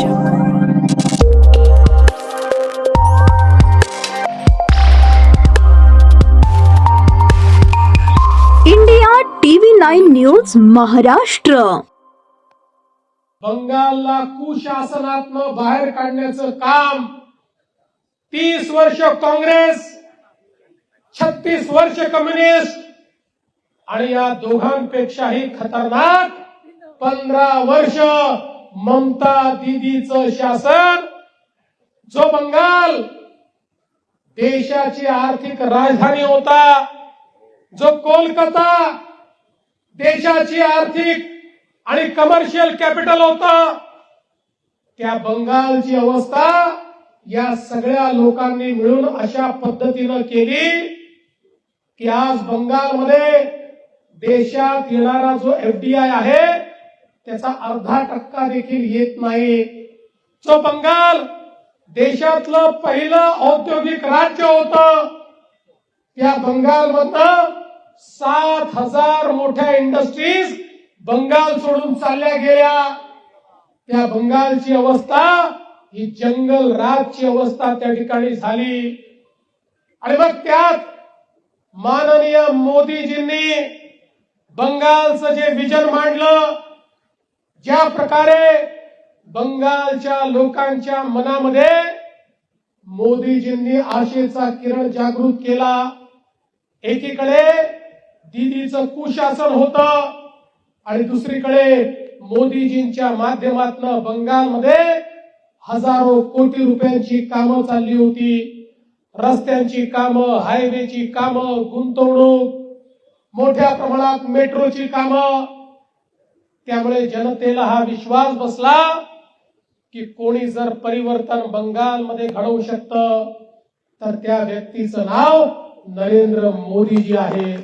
India TV 9 news Maharashtra. बंगालला कुशासनातनं बाहेर काढण्याचं काम 30 वर्ष काँग्रेस, 36 वर्ष कम्युनिस्ट आणि या दोघांपेक्षाही खतरनाक 15 वर्ष ममता दीदीचं शासन, जो बंगाल देशाची आर्थिक राजधानी होता, जो कोलकाता देशाची आर्थिक आणि कमर्शियल कॅपिटल होता, त्या बंगालची अवस्था या सगळ्या लोकांनी मिळून अशा पद्धतीनं केली की आज बंगालमध्ये देशात येणारा जो एफडीआय आहे त्याचा अर्धा टक्का देखील येत नाही. जो बंगाल देशातलं पहिलं औद्योगिक राज्य होतं, त्या बंगालमधनं 7,000 मोठ्या इंडस्ट्रीज बंगाल सोडून चालल्या गेल्या. त्या बंगालची अवस्था ही जंगल राजची अवस्था त्या ठिकाणी झाली. आणि मग त्यात माननीय मोदीजींनी बंगालचं जे विजन मांडलं, ज्या प्रकारे बंगालच्या लोकांच्या मनामध्ये मोदीजींनी आशेचा किरण जागृत केला. एकीकडे दीदीचं कुशासन होतं आणि दुसरीकडे मोदीजींच्या माध्यमातून बंगालमध्ये हजारो कोटी रुपयांची कामं चालली होती. रस्त्यांची कामं, हायवेची कामं, गुंतवणूक, मोठ्या प्रमाणात मेट्रोची कामं. त्यामुळे जनतेला हा विश्वास बसला की कोणी जर परिवर्तन बंगालमध्ये घडवू शकतं तर त्या व्यक्तीचं नाव नरेंद्र मोदीजी आहे.